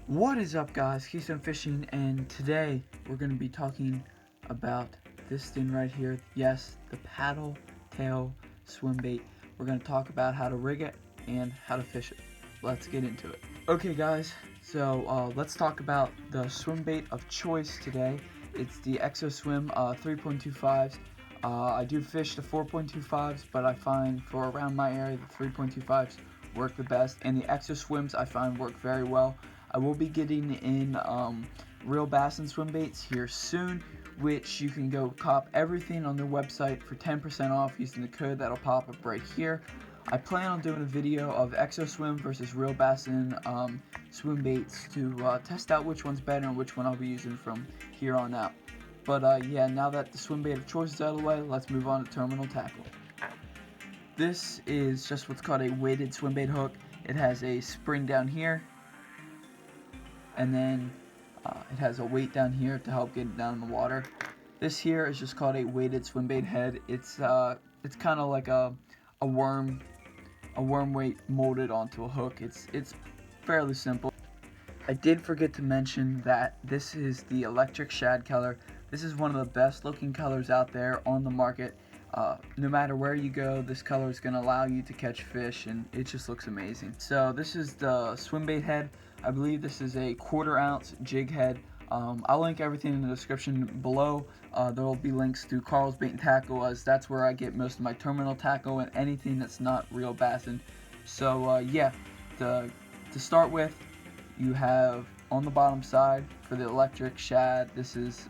What is up, guys? Keystone Fishing, and today we're going to be talking about this thing right here. Yes, the paddle tail swim bait. We're going to talk about how to rig it and how to fish it. Let's get into it. Okay, guys, so let's talk about the swim bait of choice today. It's the EXOSWIM 3.25s. I do fish the 4.25s, but I find for around my area the 3.25s work the best, and the EXOSWIMs I find work very well. I will be getting in real bass and swim baits here soon, which you can go cop everything on their website for 10% off using the code that'll pop up right here. I plan on doing a video of EXOSWIM versus real bass and swim baits to test out which one's better and which one I'll be using from here on out. But yeah, now that the swim bait of choice is out of the way, let's move on to terminal tackle. This is just what's called a weighted swim bait hook. It has a spring down here, and then it has a weight down here to help get it down in the water. This here is just called a weighted swim bait head. It's kind of like a worm weight molded onto a hook. It's fairly simple. I did forget to mention that this is the electric shad color. This is one of the best looking colors out there on the market. No matter where you go, this color is going to allow you to catch fish, and it just looks amazing. So this is the swim bait head. I believe this is a 1/4 ounce jig head. I'll link everything in the description below. There will be links to Carl's Bait and Tackle, as that's where I get most of my terminal tackle and anything that's not real bassin'. So yeah, to start with, you have on the bottom side for the electric shad, this is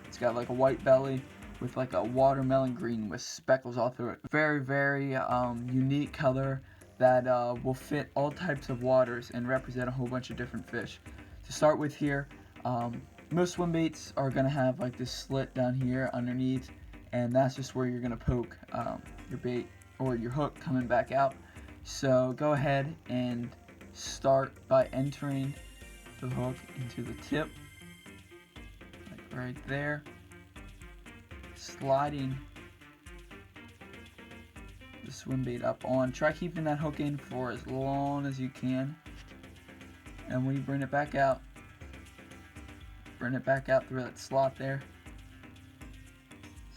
it's got like a white belly with like a watermelon green with speckles all through it. Very unique color that will fit all types of waters and represent a whole bunch of different fish. To start with here, most swim baits are going to have like this slit down here underneath, and that's just where you're going to poke your bait or your hook coming back out. So go ahead and start by entering the hook into the tip, like right there, sliding the swim bait up on. Try keeping that hook in for as long as you can, and when you bring it back out through that slot there,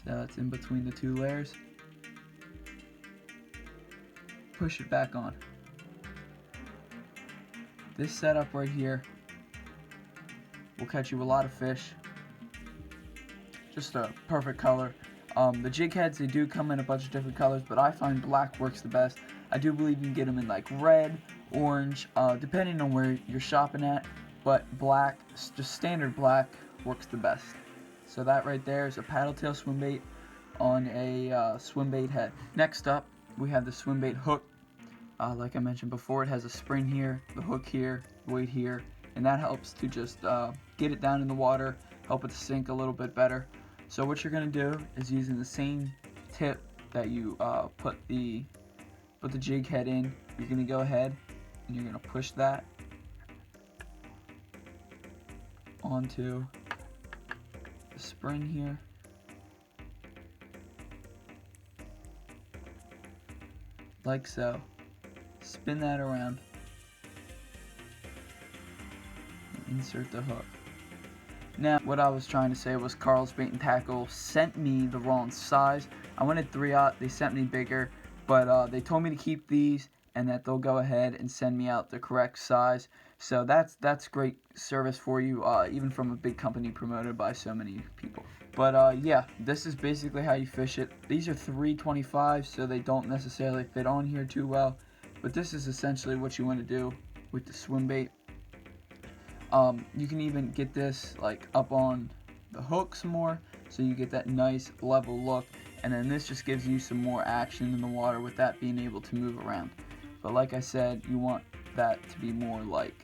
so it's in between the two layers. Push it back on. This setup right here will catch you a lot of fish. Just a perfect color. The jig heads, they do come in a bunch of different colors, but I find black works the best. I do believe you can get them in like red, orange, depending on where you're shopping at, but black, just standard black, works the best. So that right there is a paddle tail swim bait on a swim bait head. Next up, we have the swim bait hook. Like I mentioned before, it has a spring here, the hook here, weight here, and that helps to just get it down in the water, help it to sink a little bit better. So what you're going to do is, using the same tip that you put the jig head in, you're going to go ahead and you're going to push that onto the spring here. Like so. Spin that around. And insert the hook. Now, what I was trying to say was Carl's Bait and Tackle sent me the wrong size. I wanted 3/0, they sent me bigger, but they told me to keep these and that they'll go ahead and send me out the correct size. So that's great service for you, even from a big company promoted by so many people. But yeah, this is basically how you fish it. These are 325s, so they don't necessarily fit on here too well, but this is essentially what you want to do with the swim bait. You can even get this like up on the hook some more, so you get that nice level look, and then this just gives you some more action in the water with that being able to move around. But like I said, you want that to be more like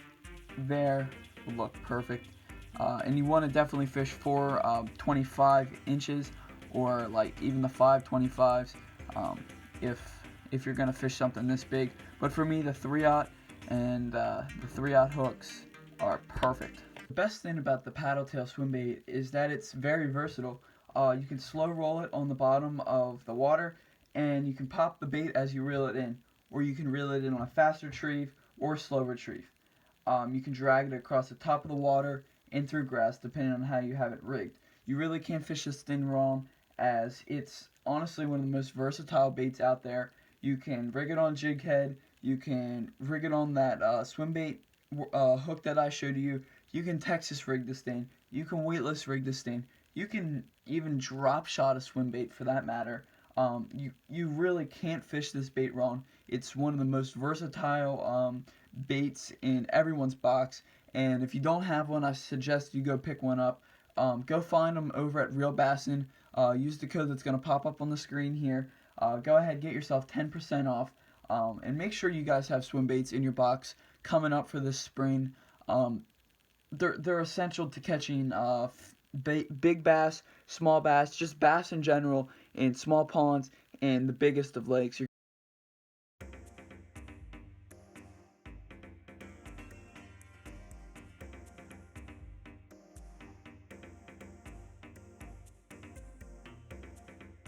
there, will look perfect. And you want to definitely fish for 25 inches or like even the 525s if you're gonna fish something this big. But for me, the 3/0 and the 3/0 hooks are perfect. The best thing about the paddle tail swim bait is that it's very versatile. You can slow roll it on the bottom of the water, and you can pop the bait as you reel it in, or you can reel it in on a fast retrieve or slow retrieve. You can drag it across the top of the water and through grass, depending on how you have it rigged. You really can't fish this thing wrong, as it's honestly one of the most versatile baits out there. You can rig it on jig head, you can rig it on that swim bait hook that I showed you. You can Texas rig this thing, you can weightless rig this thing, you can even drop shot a swim bait for that matter. You really can't fish this bait wrong. It's one of the most versatile baits in everyone's box, and if you don't have one, I suggest you go pick one up. Go find them over at Real Bassin. Use the code that's going to pop up on the screen here. Go ahead, get yourself 10% off, and make sure you guys have swim baits in your box coming up for this spring. They're essential to catching big bass, small bass, just bass in general, in small ponds and the biggest of lakes.